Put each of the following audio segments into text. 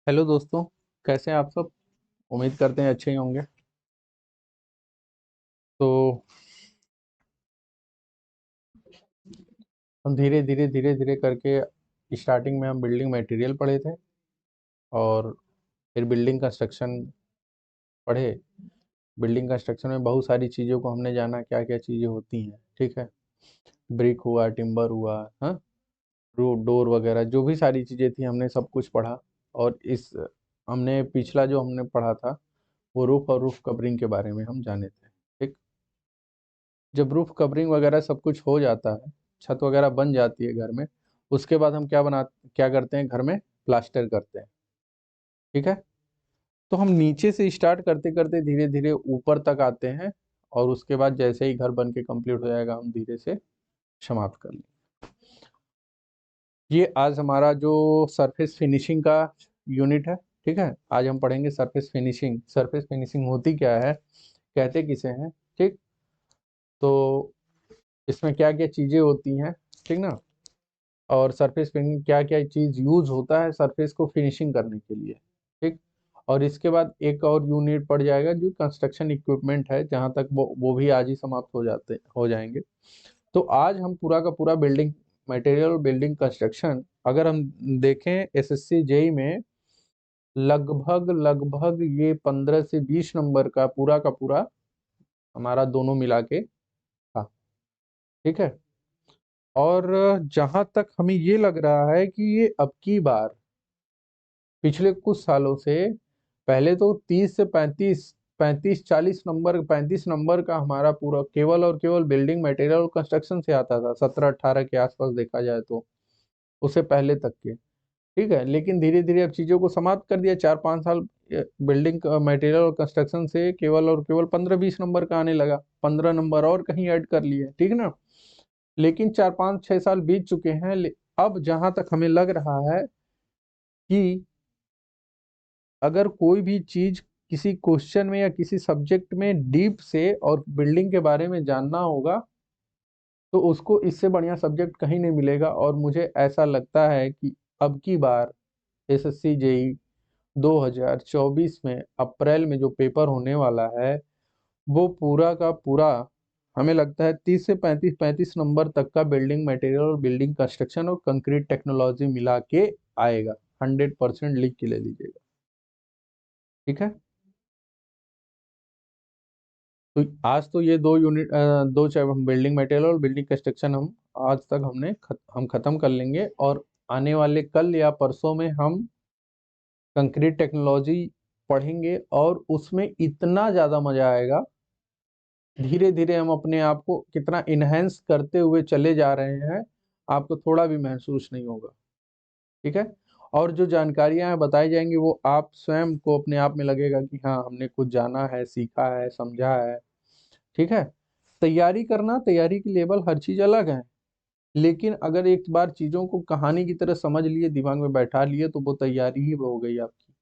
Hello दोस्तों। कैसे हैं आप सब? उम्मीद करते हैं अच्छे ही होंगे। तो हम धीरे करके स्टार्टिंग में हम बिल्डिंग मटेरियल पढ़े थे, और फिर बिल्डिंग कंस्ट्रक्शन पढ़े। बिल्डिंग कंस्ट्रक्शन में बहुत सारी चीज़ों को हमने जाना, क्या क्या चीज़ें होती हैं। ठीक है, ब्रिक हुआ, टिम्बर हुआ, हाँ, रूफ, डोर वगैरह, जो भी सारी चीज़ें थी हमने सब कुछ पढ़ा। और इस हमने पिछला जो हमने पढ़ा था वो रूफ और रूफ कवरिंग के बारे में हम जाने थे। ठीक। जब रूफ कवरिंग वगैरह सब कुछ हो जाता है, छत वगैरह बन जाती है घर में, उसके बाद हम क्या करते हैं, घर में प्लास्टर करते हैं। ठीक है। तो हम नीचे से स्टार्ट करते करते धीरे धीरे ऊपर तक आते हैं, और उसके बाद जैसे ही घर बन के कंप्लीट हो जाएगा हम धीरे से समाप्त कर लेंगे। ये आज हमारा जो सरफेस फिनिशिंग का यूनिट है। ठीक है, आज हम पढ़ेंगे सरफेस फिनिशिंग। सरफेस फिनिशिंग होती क्या है, कहते किसे हैं। ठीक। तो इसमें क्या क्या चीज़ें होती हैं, ठीक ना, और सरफेस फिनिशिंग क्या क्या चीज़ यूज होता है सरफेस को फिनिशिंग करने के लिए। ठीक। और इसके बाद एक और यूनिट पड़ जाएगा जो कंस्ट्रक्शन इक्विपमेंट है, जहाँ तक वो भी आज ही समाप्त हो जाएंगे। तो आज हम पूरा का पूरा बिल्डिंग मटेरियल, बिल्डिंग कंस्ट्रक्शन, अगर हम देखें एसएससी जेई में लगभग लगभग ये 15 से 20 नंबर का पूरा हमारा दोनों मिला के था। ठीक है। और जहां तक हमें ये लग रहा है कि ये अब की बार पिछले कुछ सालों से, पहले तो 30 से 35, 35 40 नंबर, 35 नंबर का हमारा पूरा केवल और केवल बिल्डिंग मटेरियल और कंस्ट्रक्शन से आता था, 17 18 के आसपास देखा जाए तो, उससे पहले तक के। ठीक है, लेकिन धीरे धीरे अब चीजों को समाप्त कर दिया। 4 5 साल बिल्डिंग मटेरियल और कंस्ट्रक्शन से केवल और केवल 15 20 नंबर का आने लगा, 15 नंबर और कहीं ऐड कर लिए। ठीक ना। लेकिन 4 5 6 साल बीत चुके हैं, अब जहां तक हमें लग रहा है कि अगर कोई भी चीज किसी क्वेश्चन में या किसी सब्जेक्ट में डीप से और बिल्डिंग के बारे में जानना होगा, तो उसको इससे बढ़िया सब्जेक्ट कहीं नहीं मिलेगा। और मुझे ऐसा लगता है कि अब की बार एसएससी जेई 2024 में अप्रैल में जो पेपर होने वाला है, वो पूरा का पूरा हमें लगता है 30 से 35 नंबर तक का बिल्डिंग मटेरियल और बिल्डिंग कंस्ट्रक्शन और कंक्रीट टेक्नोलॉजी मिला के आएगा। 100% लिख के ले लीजिएगा। ठीक है। तो आज तो ये दो यूनिट, दो बिल्डिंग मटेरियल और बिल्डिंग कंस्ट्रक्शन हम आज तक हम खत्म कर लेंगे। और आने वाले कल या परसों में हम कंक्रीट टेक्नोलॉजी पढ़ेंगे, और उसमें इतना ज़्यादा मजा आएगा। धीरे धीरे हम अपने आप को कितना इनहेंस करते हुए चले जा रहे हैं, आपको थोड़ा भी महसूस नहीं होगा। ठीक है। और जो जानकारियां बताई जाएंगी वो आप स्वयं को अपने आप में लगेगा कि हाँ, हमने कुछ जाना है, सीखा है, समझा है। ठीक है। तैयारी करना, तैयारी की लेवल हर चीज अलग है, लेकिन अगर एक बार चीजों को कहानी की तरह समझ लिए, दिमाग में बैठा लिए, तो वो तैयारी ही हो गई आपकी।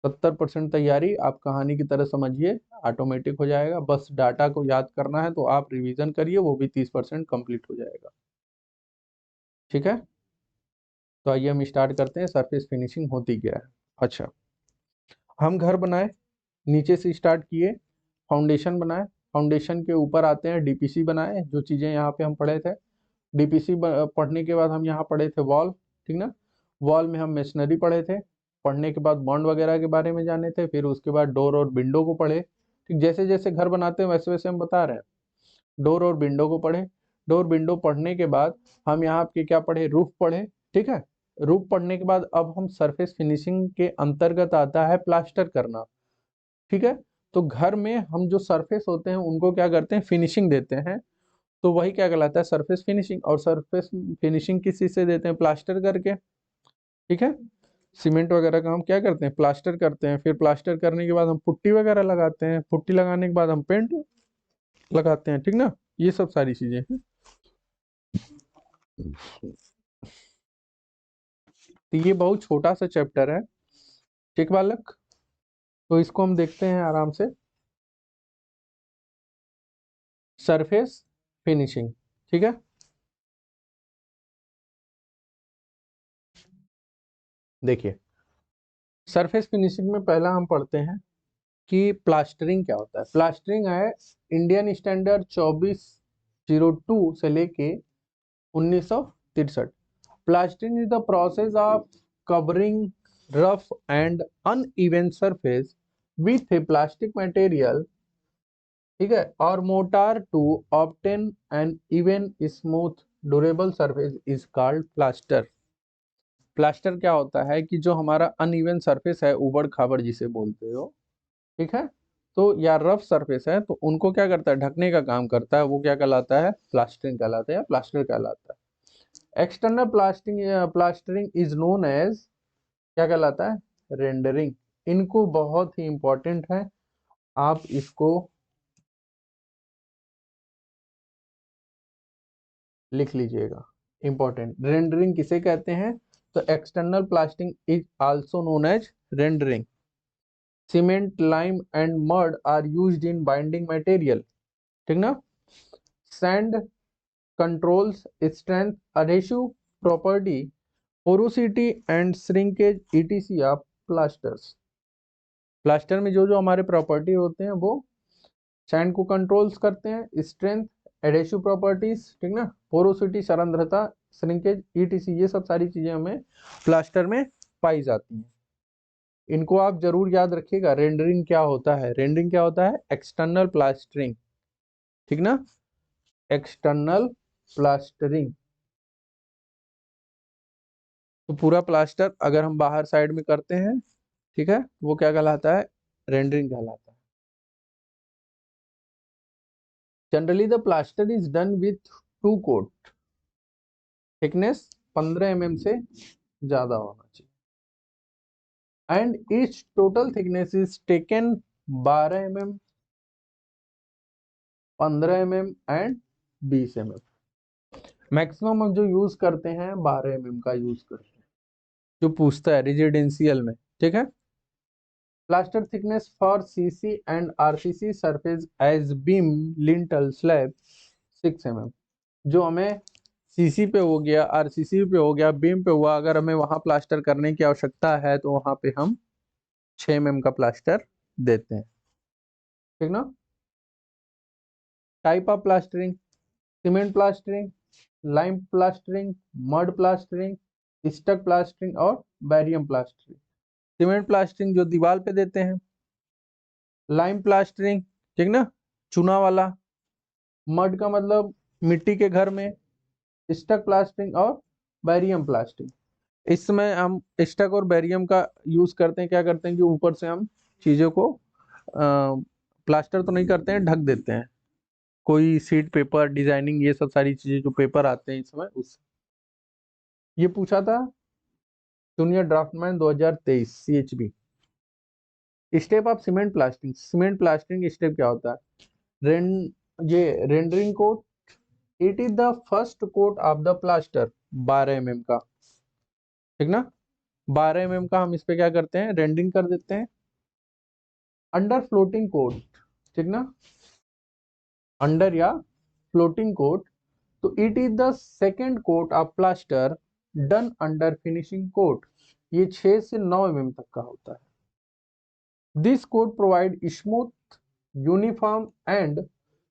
70% तैयारी आप कहानी की तरह समझिए, ऑटोमेटिक हो जाएगा। बस डाटा को याद करना है तो आप रिवीजन करिए, वो भी 30% कंप्लीट हो जाएगा। ठीक है। तो आइए हम स्टार्ट करते हैं, सरफेस फिनिशिंग होती क्या है। अच्छा, हम घर बनाए, नीचे से स्टार्ट किए, फाउंडेशन बनाए, फाउंडेशन के ऊपर आते हैं डीपीसी बनाए, जो चीज़ें यहाँ पे हम पढ़े थे। डीपीसी पढ़ने के बाद हम यहाँ पढ़े थे वॉल। ठीक ना। वॉल में हम मेशनरी पढ़े थे। पढ़ने के बाद बॉन्ड वगैरह के बारे में जाने थे। फिर उसके बाद डोर और विंडो को पढ़े। ठीक, जैसे जैसे घर बनाते हैं वैसे वैसे हम बता रहे हैं। डोर और विंडो को पढ़े। डोर विंडो पढ़ने के बाद हम यहाँ पे क्या पढ़े, रूफ पढ़े। ठीक है। रूफ पढ़ने के बाद अब हम सरफेस फिनिशिंग के अंतर्गत आता है प्लास्टर करना। ठीक है। तो घर में हम जो सरफेस होते हैं उनको क्या करते हैं, फिनिशिंग देते हैं। तो वही क्या कहलाता है, सरफेस फिनिशिंग। और सरफेस फिनिशिंग किस चीज से देते हैं, प्लास्टर करके। ठीक है। सीमेंट वगैरह का हम क्या करते हैं, प्लास्टर करते हैं। फिर प्लास्टर करने के बाद हम पुट्टी वगैरह लगाते हैं। पुट्टी लगाने के बाद हम पेंट लगाते हैं। ठीक ना। ये सब सारी चीजें हैं। तो ये बहुत छोटा सा चैप्टर है। ठीक बालक। तो इसको हम देखते हैं आराम से। Surface finishing. ठीक है। देखिए, सरफेस फिनिशिंग में पहला हम पढ़ते हैं कि प्लास्टरिंग क्या होता है। प्लास्टरिंग है इंडियन स्टैंडर्ड 2402 से लेके 1963। Plastering is the process of covering rough and uneven surface with a plastic material, ठीक है, और mortar to obtain an even smooth durable surface is called plaster. Plaster क्या होता है कि जो हमारा अनइवन सरफेस है, उबड़ खाबड़ जिसे बोलते हो, ठीक है, तो या रफ सरफेस है, तो उनको क्या करता है, ढकने का काम करता है, वो क्या कहलाता है, प्लास्टरिंग कहलाता है या प्लास्टर कहलाता है। External plastering is known as क्या कहलाता है, रेंडरिंग। इनको बहुत ही इंपॉर्टेंट है, आप इसको लिख लीजिएगा, इंपॉर्टेंट। रेंडरिंग किसे कहते हैं, तो external plastering is also known as rendering. Cement, lime and mud are used in binding material, ठीक ना। Sand controls strength, adhesive property, porosity and shrinkage etc of plasters। Plaster में जो जो हमारे प्रॉपर्टी होते हैं वो सैंड को कंट्रोल्स करते हैं, स्ट्रेंथ, एडेसिव प्रॉपर्टीज, ठीक ना, पोरोसिटी सरंध्रता, श्रिंकेज etc, ये सब सारी चीजें हमें प्लास्टर में पाई जाती हैं। इनको आप जरूर याद रखिएगा। रेंडरिंग क्या होता है, रेंडरिंग क्या होता है, एक्सटर्नल प्लास्टरिंग, ठीक ना, एक्सटर्नल प्लास्टरिंग। तो पूरा प्लास्टर अगर हम बाहर साइड में करते हैं, ठीक है, वो क्या कहलाता है, रेंडरिंग कहलाता है। Generally the plaster is done with 2 coat, thickness 15 mm से ज्यादा होना चाहिए, and each total thickness is taken 12 mm, 15 mm एंड 20 mm। मैक्सिमम हम जो यूज करते हैं 12 mm का यूज करते हैं, जो पूछता है रेजिडेंशियल में, ठीक है। Plaster thickness for CC and RCC surface as beam, lintel, slab 6 mm। जो हमें सीसी पे हो गया, आरसीसी पे हो गया, बीम पे हुआ, अगर हमें वहां प्लास्टर करने की आवश्यकता है तो वहां पे हम 6 mm का प्लास्टर देते हैं, ठीक ना। Type of plastering, cement plastering, lime plastering, mud plastering, stucco plastering और बैरियम प्लास्टरिंग। सीमेंट प्लास्टरिंग जो दीवार पे देते हैं, लाइम प्लास्टरिंग, ठीक ना, चूना वाला, मड का मतलब मिट्टी के घर में, स्टक प्लास्टरिंग और बैरियम प्लास्टरिंग। इस समय हम स्टक और बैरियम का यूज करते हैं, क्या करते हैं कि ऊपर से हम चीजों को प्लास्टर तो नहीं करते हैं, ढक देते हैं, कोई सीट पेपर, डिजाइनिंग, ये सब सारी चीजें जो पेपर आते हैं इस समय, उस ये पूछा था junior draftsman 2023 CHB। Step of cement plastering, cement plastering step क्या होता है, ये rendering coat, it is the first coat of the plaster 12 mm का, ठीक ना, 12 mm का हम इस पे क्या करते हैं, रेंडरिंग कर देते हैं। अंडर फ्लोटिंग कोट, ठीक ना, अंडर या फ्लोटिंग कोट, तो it is the second coat of plaster done under finishing coat, ये 6 से 9 mm तक का होता है। This coat provide smooth, uniform and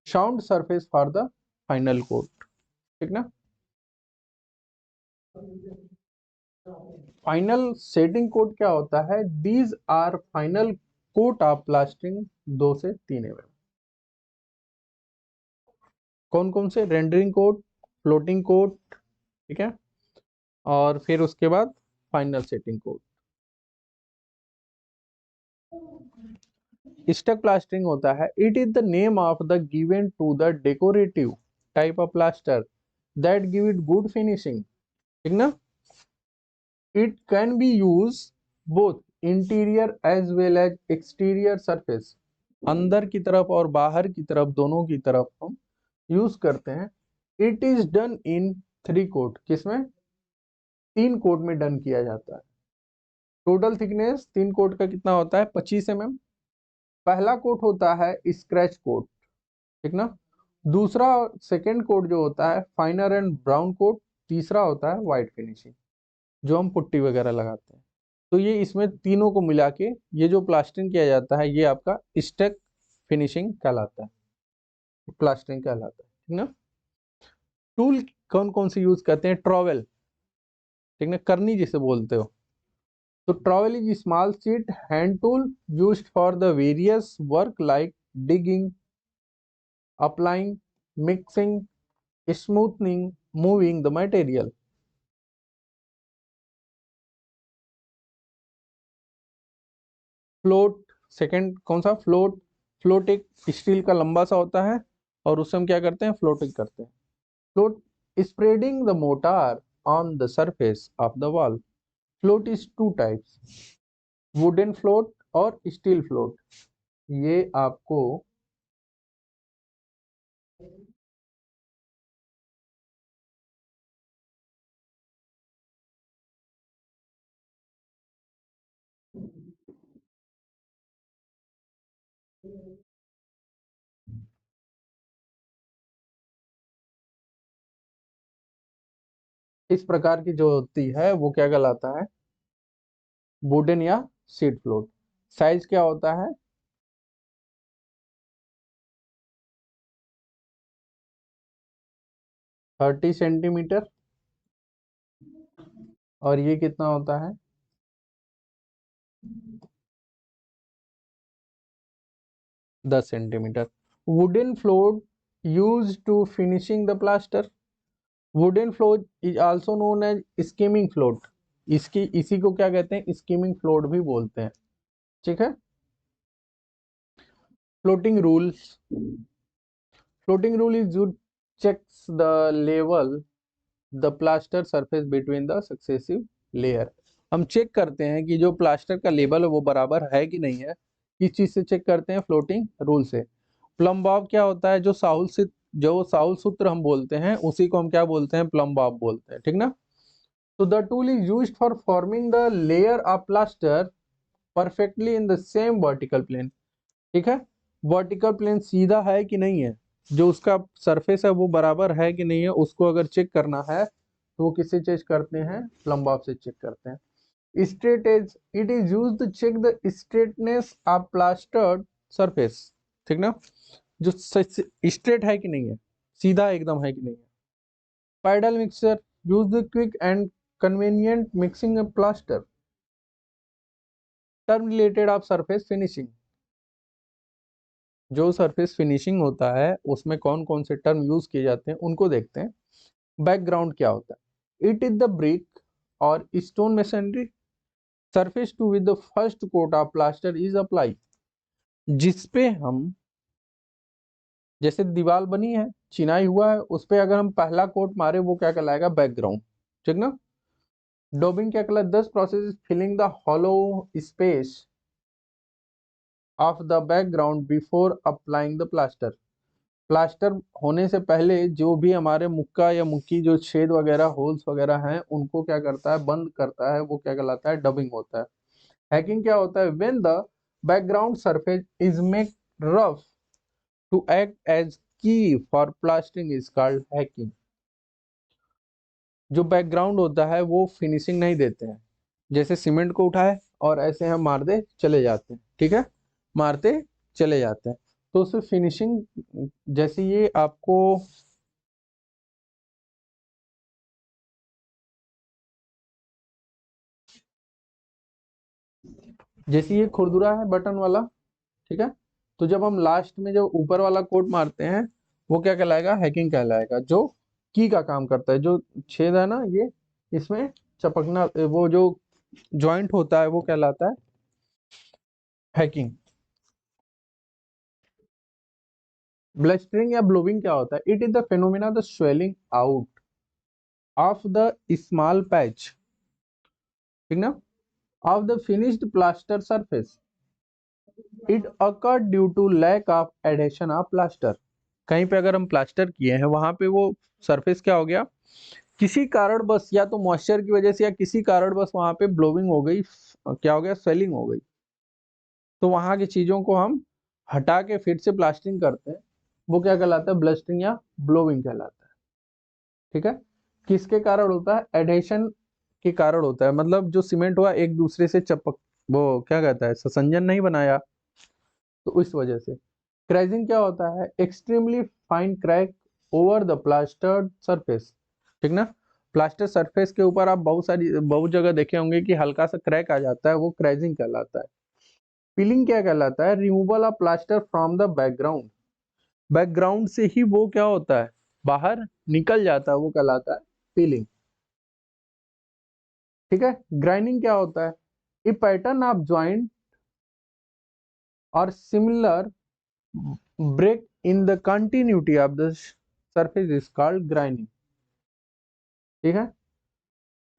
sound surface for the final coat, ठीक ना। फाइनल सेटिंग कोट क्या होता है, these are final coat of plastering 2 से 3 mm। कौन कौन से, रेंडरिंग कोट, फ्लोटिंग कोट, ठीक है, और फिर उसके बाद final setting coat. Stucco plastering होता है, it is the name of the given to the decorative type of plaster that give it good finishing, ठीक ना। It can be use both interior as well as exterior surface, अंदर की तरफ और बाहर की तरफ, दोनों की तरफ हम यूज करते हैं। It is done in 3 coat, किसमें, 3 कोट में डन किया जाता है। टोटल थिकनेस 3 कोट का कितना होता है, 25 mm। पहला कोट होता है स्क्रैच कोट, ठीक ना, दूसरा सेकेंड कोट जो होता है फाइनर एंड ब्राउन कोट, तीसरा होता है व्हाइट फिनिशिंग, जो हम पुट्टी वगैरह लगाते हैं। तो ये इसमें तीनों को मिला के ये जो प्लास्टरिंग किया जाता है ये आपका स्टक फिनिशिंग कहलाता है, प्लास्टरिंग कहलाता है, ठीक ना। टूल कौन कौन से यूज करते हैं? ट्रॉवेल, ठीक ना, करनी जिसे बोलते हो। तो trowel is small sheet hand tool used for the various work like digging, applying, mixing, smoothening, moving the material. Float, second कौन सा? फ्लोट। फ्लोट एक स्टील का लंबा सा होता है और उससे हम क्या करते हैं? फ्लोटिंग करते हैं। Float, spreading the motor on the surface of the wall. Float is two types, wooden float और स्टील फ्लोट। ये आपको इस प्रकार की जो होती है वो क्या कहलाता है? वुडन या शीट फ्लोट। साइज क्या होता है? 30 सेंटीमीटर। और ये कितना होता है? 10 centimetre. Wooden float use to finishing the plaster. Wooden float is also known as skimming float. इसी को क्या कहते हैं? स्कीमिंग फ्लोट भी बोलते हैं, ठीक है। Floating rules. Floating rule is use checks the level the plaster surface between the successive layer. हम चेक करते हैं कि जो प्लास्टर का लेवल है वो बराबर है कि नहीं है। किस चीज से चेक करते हैं? फ्लोटिंग रूल से। प्लम बॉब क्या होता है? जो साहुल सूत्र हम बोलते हैं उसी को हम क्या बोलते हैं? प्लम बॉब बोलते हैं, ठीक ना। तो the tool is used for forming the layer of plaster perfectly in the same vertical plane, ठीक है। वर्टिकल प्लेन सीधा है कि नहीं है, जो उसका सरफेस है वो बराबर है कि नहीं है, उसको अगर चेक करना है तो वो किससे चेक करते हैं? प्लम बॉब से चेक करते हैं। Straight edge, it is used to check the straightness of plastered surface, ठीक ना, जो स्ट्रेट है कि नहीं है, सीधा एकदम है कि नहीं है। Paddle mixer, use the quick and convenient mixing of plaster. Term related of surface finishing. जो सरफेस फिनिशिंग होता है उसमें कौन कौन से टर्म यूज किए जाते हैं उनको देखते हैं। बैकग्राउंड क्या होता है? It is the brick or stone masonry surface to with the first coat of plaster is apply. जिसपे हम, जैसे दीवार बनी है, चिनाई हुआ है, उस पे अगर हम पहला कोट मारे वो क्या कहलाएगा? बैकग्राउंड, ठीक ना। डोबिंग क्या कहलाता है? This process filling the hollow space of the background before applying the plaster. Plaster होने से पहले जो भी हमारे मुक्का या मुक्की जो छेद वगैरह होल्स वगैरह हैं उनको क्या करता है? बंद करता है, वो क्या कहलाता है? डबिंग होता है। हैकिंग क्या होता है? When the background surface is make rough to act as key for plastering is called hacking. जो बैकग्राउंड होता है वो फिनिशिंग नहीं देते हैं, जैसे सीमेंट को उठाए और ऐसे हम मार दे चले जाते हैं, ठीक है, मारते चले जाते हैं, तो उसमें फिनिशिंग, जैसे ये आपको जैसे ये खुरदुरा है बटन वाला, ठीक है, तो जब हम लास्ट में जो ऊपर वाला कोट मारते हैं वो क्या कहलाएगा? हैकिंग कहलाएगा। जो की का काम करता है, जो छेद है ना ये, इसमें चपकना, वो जो जॉइंट होता है वो कहलाता है हैकिंग। ब्लस्टरिंग या ब्लोविंग क्या होता है? It is the phenomena the swelling out of the small patch, ठीक ना, of the finished plaster surface. It occur due to lack of adhesion of plaster. कहीं पे अगर हम प्लास्टर किए हैं वहां पे वो सरफेस क्या हो गया, किसी कारण बस, या तो मॉइस्चर की वजह से या किसी कारण बस वहां पे ब्लोविंग हो गई, क्या हो गया? स्वेलिंग हो गई। तो वहां की चीजों को हम हटा के फिर से प्लास्टरिंग करते हैं, वो क्या कहलाता है? ब्लस्टरिंग या ब्लोविंग कहलाता है, ठीक है। किसके कारण होता है? एडेशन के कारण होता है, मतलब जो सीमेंट हुआ एक दूसरे से चपक, वो क्या कहता है, ससंजन नहीं बनाया, तो इस वजह से। क्रैकिंग क्या होता है, extremely fine crack over the plastered surface, ठीक ना। प्लास्टर सरफेस के ऊपर आप बहुत जगह देखे होंगे कि हल्का सा क्रैक आ जाता है, वो क्रैकिंग कहलाता है। पीलिंग क्या कहलाता है, removal of plaster from the background, background से ही वो क्या होता है, बाहर निकल जाता है, वो कहलाता है पीलिंग, ठीक है। ग्राइंडिंग क्या होता है, ए पैटर्न ऑफ ज्वाइंट और similar break in the continuity of the surface is called grinding, ठीक है।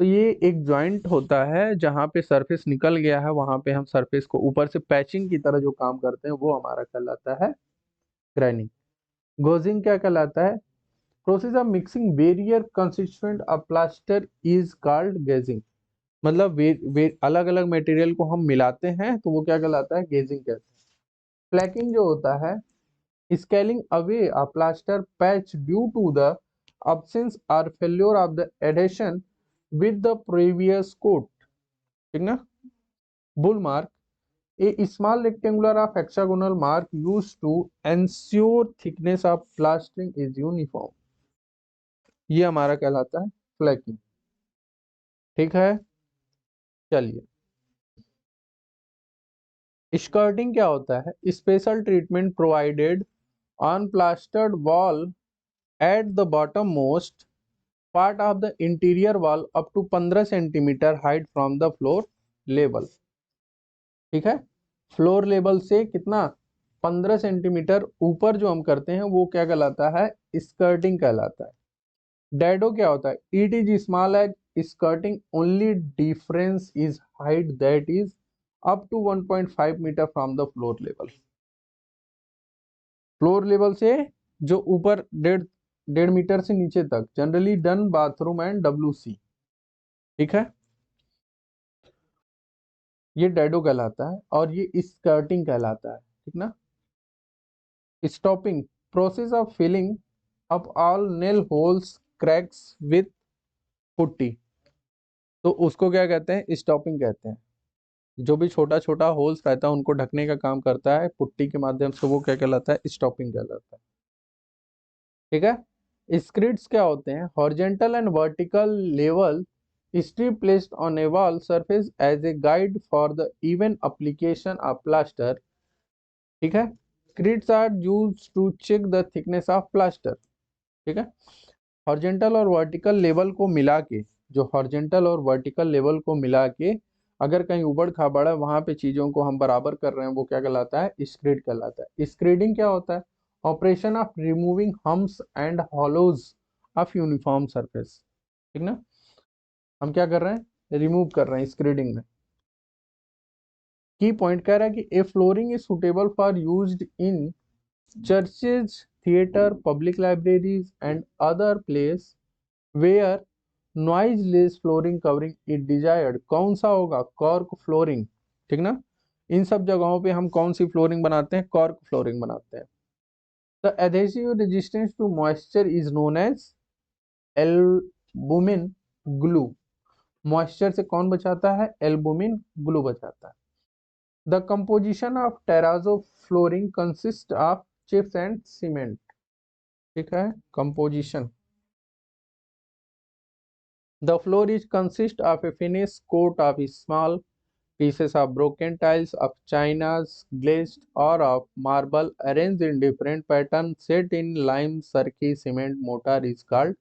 तो ये एक जॉइंट होता है जहां पे सरफेस निकल गया है, वहां पे हम सरफेस को ऊपर से पैचिंग की तरह जो काम करते हैं वो हमारा कहलाता है ग्राइंडिंग। गोजिंग क्या कहलाता है, process of mixing various constituent of plaster is called gauging, मतलब अलग अलग मटेरियल को हम मिलाते हैं तो वो क्या कहलाता है, गेजिंग कहते हैं। फ्लैकिंग जो होता है, scaling away a plaster patch due to the absence or failure of the adhesion with the previous coat, ठीक ना। bull mark, a small rectangular or hexagonal mark used to ensure thickness of plastering is uniform, ये हमारा कहलाता है फ्लैकिंग, ठीक है। चलिए, skirting क्या होता है, special treatment provided on plastered wall at the bottom most part of the interior wall up to 15 centimetre height from the floor level, ठीक है। फ्लोर लेवल से कितना, 15 सेंटीमीटर ऊपर जो हम करते हैं वो क्या कहलाता है, स्कर्टिंग कहलाता है। डैडो क्या होता है, it is small as skirting only difference is height that is up to 1.5 metre from the floor level, floor level से जो ऊपर 1.5 मीटर से नीचे तक, generally done bathroom and WC, ठीक है। ये डैडो कहलाता है और ये स्कर्टिंग कहलाता है, ठीक ना। Stopping, process of filling up all nail holes cracks with putty, तो उसको क्या कहते हैं, स्टॉपिंग कहते हैं। जो भी छोटा छोटा होल्स रहता है उनको ढकने का काम करता है पुट्टी के माध्यम से, वो क्या कहलाता है, स्टॉपिंग कहलाता है, ठीक है। स्क्रिड्स क्या होते हैं, horizontal and vertical level strip placed on a wall surface as a guide for the even application of plaster, ठीक है। Grids are used to check the thickness of plaster, ठीक है। हॉरिजॉन्टल और वर्टिकल लेवल को मिला के, जो horizontal और वर्टिकल लेवल को मिला के अगर कहीं उबड़ खाबड़ है वहां पे चीजों को हम बराबर कर रहे हैं, वो क्या कहलाता है, स्क्रीड कहलाता है। स्क्रीडिंग क्या होता है, operation of removing humps and hollows of uniform surface, ठीक ना। हम क्या कर रहे हैं, रिमूव कर रहे हैं स्क्रीडिंग में। की पॉइंट कह रहा है कि a flooring is suitable for used in churches, theatre, public libraries and other place where noiseless flooring covering is desired, कौन सा होगा, कॉर्क फ्लोरिंग, ठीक ना। इन सब जगहों पे हम कौन सी फ्लोरिंग बनाते हैं, कॉर्क फ्लोरिंग बनाते हैं। The adhesive resistance to moisture is known as albumin glue, moisture से कौन बचाता है, एल्बुमिन ग्लू बचाता है। The composition of terrazzo flooring consist of chips and cement, ठीक है। Composition, the floor is consist of a finish coat of small pieces of broken tiles of China's glazed or of marble arranged in different patterns set in lime surkey cement mortar is called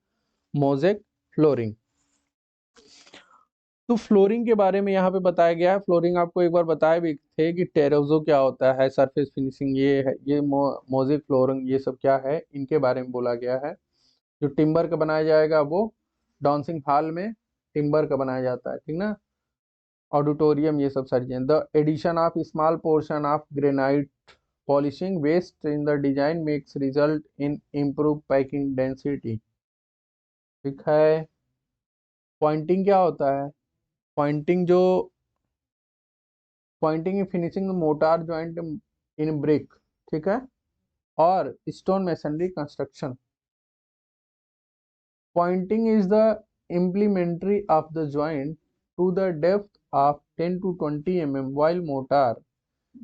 mosaic flooring। तो flooring के बारे में यहाँ पे बताया गया है। Flooring आपको एक बार बताए भी थे कि टेरेजो क्या होता है, सरफेस फिनिशिंग ये है, ये मोजेक फ्लोरिंग ये सब क्या है, इनके बारे में बोला गया है। जो टिम्बर का बनाया जाएगा वो डांसिंग हॉल में टिम्बर का बनाया जाता है, ठीक ना। ऑडिटोरियम ये सब सारी चीजें। The addition of small portion of granite polishing waste in the design makes result in improve packing density, ठीक है। पॉइंटिंग क्या होता है, पॉइंटिंग जो pointing in finishing mortar joint in brick, ठीक है, और stone masonry construction. Pointing is the implementary of the joint to the depth of 10 to 20 mm, while mortar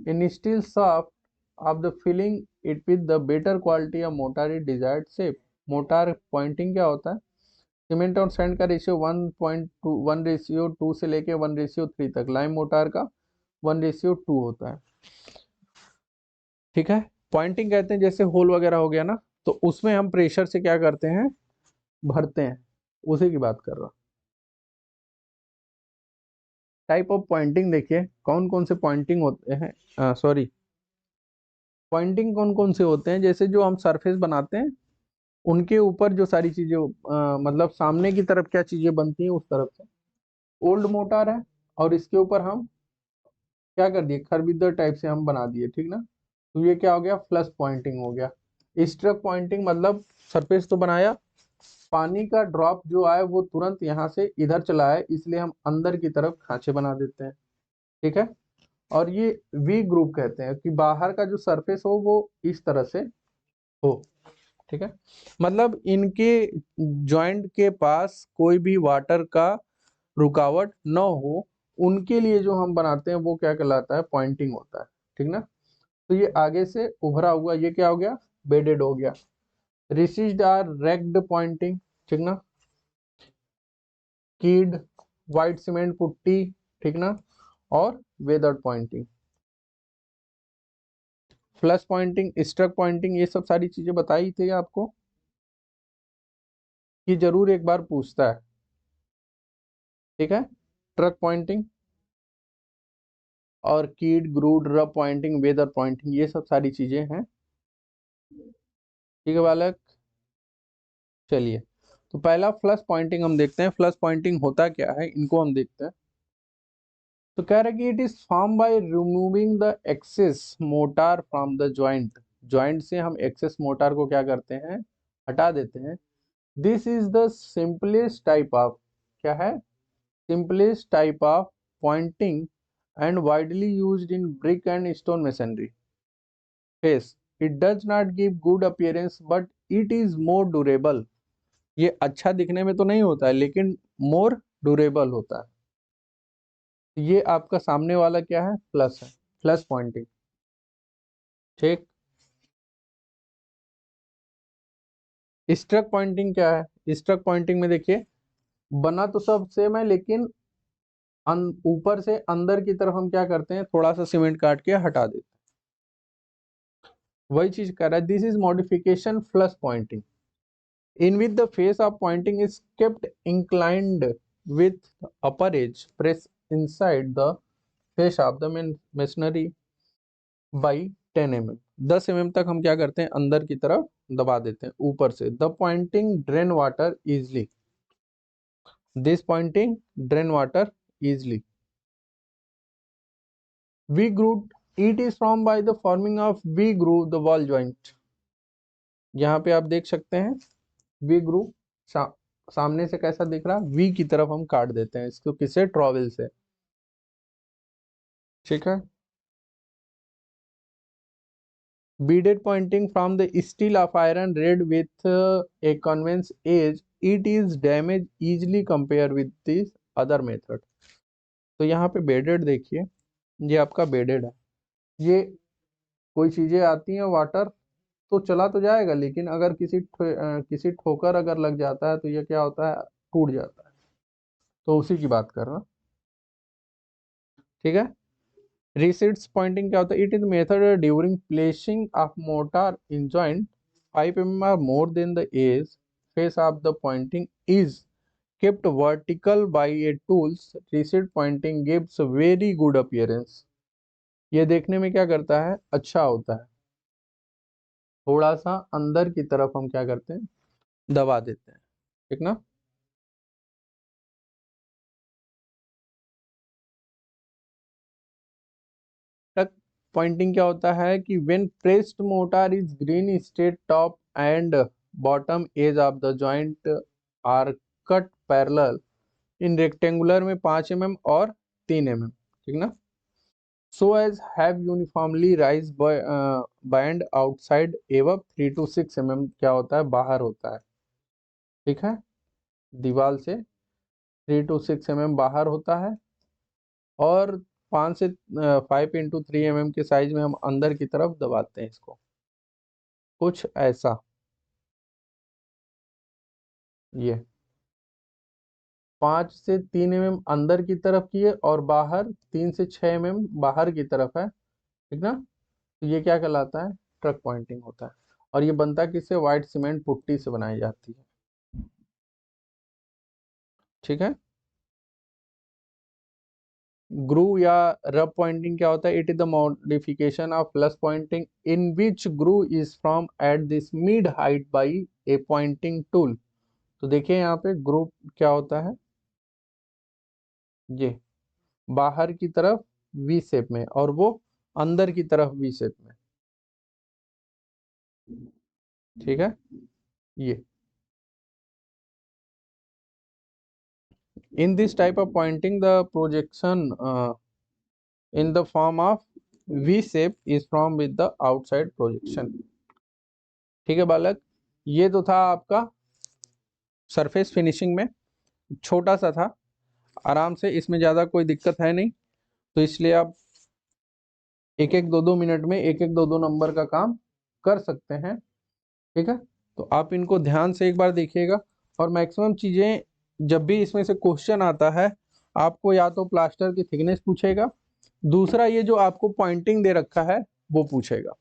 in steel shaft of the filling it with the better quality of mortar is desired shape. Mortar pointing क्या होता है? Cement और sand का ratio 1.2 1:2 से लेके 1:3 तक, lime motor का 1:2 होता है। ठीक है, पॉइंटिंग कहते हैं जैसे होल वगैरह हो गया ना, तो उसमें हम प्रेशर से क्या करते हैं, भरते हैं, उसी की बात कर रहा हूं। टाइप ऑफ पॉइंटिंग देखिए कौन कौन से पॉइंटिंग होते हैं, सॉरी, पॉइंटिंग कौन कौन से होते हैं, जैसे जो हम सरफेस बनाते हैं उनके ऊपर जो सारी चीजें मतलब सामने की तरफ क्या चीजें बनती हैं उस तरफ से ओल्ड मोटार है, और इसके ऊपर हम क्या कर दिए, खरबिद्दर टाइप से हम बना दिए, ठीक ना, तो ये क्या हो गया, फ्लश पॉइंटिंग हो गया। स्ट्रक पॉइंटिंग मतलब सरफेस तो बनाया, पानी का ड्रॉप जो आए वो तुरंत यहाँ से इधर चला है, इसलिए हम अंदर की तरफ खांचे बना देते हैं। ठीक है, और ये वी ग्रुप कहते हैं कि बाहर का जो सरफेस हो वो इस तरह से हो। ठीक है, मतलब इनके जॉइंट के पास कोई भी वाटर का रुकावट न हो, उनके लिए जो हम बनाते हैं वो क्या कहलाता है, पॉइंटिंग होता है। ठीक ना, तो ये आगे से उभरा हुआ ये क्या हो गया, बेडेड हो गया। रिसिस्ड आर रेक्ड पॉइंटिंग, ठीक ना, कीड, व्हाइट सीमेंट पुट्टी, ठीक ना, और weathered pointing, flush pointing, struck pointing, ये सब सारी चीजें बताई थी आपको, ये जरूर एक बार पूछता है। ठीक है, ट्रक पॉइंटिंग और कीड, ग्रूड, रब पॉइंटिंग, वेदर पॉइंटिंग, ये सब सारी चीजें हैं। ठीक है बालक, चलिए, तो पहला फ्लश पॉइंटिंग हम देखते हैं। फ्लश पॉइंटिंग होता क्या है, इनको हम देखते हैं। तो कह रहे कि it is form by removing the excess mortar from the joint, joint से हम एक्सेस मोटार को क्या करते हैं, हटा देते हैं। This is the simplest type of, क्या है, simplest type of pointing and widely used in brick and stone masonry face. It does not give good appearance but it is more durable. ये अच्छा दिखने में तो नहीं होता है लेकिन मोर ड्यूरेबल होता है। ये आपका सामने वाला क्या है, प्लस है, प्लस पॉइंटिंग। ठीक, स्ट्रक पॉइंटिंग क्या है, स्ट्रक पॉइंटिंग में देखिए बना तो सब सेम है, लेकिन ऊपर से अंदर की तरफ हम क्या करते हैं, थोड़ा सा सीमेंट काट के हटा देते हैं, वही चीज कर रहा है। This is modification flush Poynting in which the face of pointing is kept inclined with upper edge press inside the face of the masonry by 10 mm, 10 mm तक हम क्या करते हैं, अंदर की तरफ दबा देते हैं ऊपर से। The pointing drain water easily, this pointing drain water easily. V groove, it is form by the forming of V groove the wall joint. यहाँ पे आप देख सकते हैं वी ग्रूव सामने से कैसा दिख रहा है, वी की तरफ हम काट देते हैं इसको, किससे, ट्रॉवेल से। ठीक है, beaded pointing from the steel of iron red with a convex edge, it is damaged easily compared with this other method। तो यहाँ पे बेडेड देखिए, ये आपका बेडेड है, ये कोई चीजें आती हैं वाटर तो चला तो जाएगा, लेकिन अगर किसी ठोकर अगर लग जाता है तो ये क्या होता है, टूट जाता है, तो उसी की बात कर रहा हूँ। ठीक है, रिसिट्स पॉइंटिंग क्या होता है, it is method during placing of motor in joint 5 mm or more than the edge face of the pointing is kept vertical by a tools। receipt pointing gives very good appearance। ये देखने में क्या करता है, अच्छा होता है, थोड़ा सा अंदर की तरफ हम क्या करते हैं, दबा देते हैं। ठीक ना, टक पॉइंटिंग क्या होता है कि when pressed mortar is green straight top and bottom edge of the joint are cut parallel in rectangular में 5 mm और 3 mm, ठीक ना, so as have uniformly rise band outside above 3 to 6 mm क्या होता है, बाहर होता है। ठीक है, दीवार से 3 to 6 mm बाहर होता है, और 5 से 5 into 3 mm के साइज में हम अंदर की तरफ दबाते हैं इसको, कुछ ऐसा। ये 5 से 3 mm अंदर की तरफ की है, और बाहर 3 से 6 mm बाहर की तरफ है, ठीक ना। तो ये क्या कहलाता है, ट्रक पॉइंटिंग होता है। और ये बनता किससे, व्हाइट सीमेंट पुट्टी से बनाई जाती है, ठीक है। ग्रू या रब पॉइंटिंग क्या होता है, it is the modification of plus pointing in which groove is from at this mid height by a pointing tool. तो देखिए यहाँ पे ग्रू क्या होता है, ये बाहर की तरफ वी शेप में, और वो अंदर की तरफ वी शेप में, ठीक है। ये in this type of Poynting the projection in the form of V shape is from with the outside projection, ठीक है बालक। ये तो था आपका सरफेस फिनिशिंग में, छोटा सा था, आराम से, इसमें ज़्यादा कोई दिक्कत है नहीं। तो इसलिए आप एक एक दो दो मिनट में एक एक दो दो नंबर का काम कर सकते हैं, ठीक है। तो आप इनको ध्यान से एक बार देखिएगा, और मैक्सिमम चीज़ें जब भी इसमें से क्वेश्चन आता है, आपको या तो प्लास्टर की थिकनेस पूछेगा, दूसरा ये जो आपको पॉइंटिंग दे रखा है वो पूछेगा,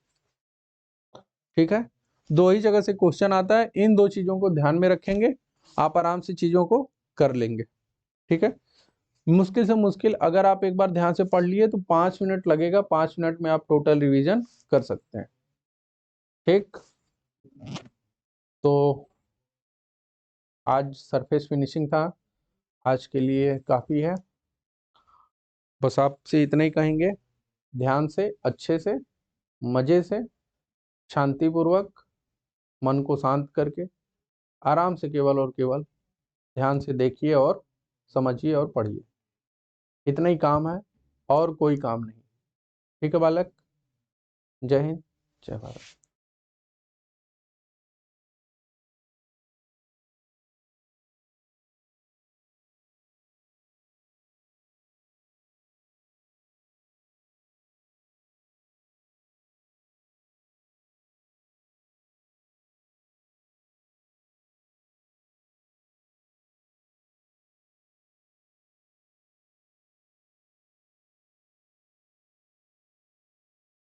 ठीक है। दो ही जगह से क्वेश्चन आता है, इन दो चीजों को ध्यान में रखेंगे, आप आराम से चीजों को कर लेंगे, ठीक है। मुश्किल से मुश्किल अगर आप एक बार ध्यान से पढ़ लिए तो 5 मिनट लगेगा, 5 मिनट में आप टोटल रिवीजन कर सकते हैं, ठीक। तो आज सरफेस फिनिशिंग था, आज के लिए काफी है। बस आपसे इतना ही कहेंगे, ध्यान से, अच्छे से, मजे से, शांतिपूर्वक, मन को शांत करके, आराम से, केवल और केवल ध्यान से देखिए और समझिए और पढ़िए। इतना ही काम है, और कोई काम नहीं, ठीक है बालक। जय हिंद, जय भारत।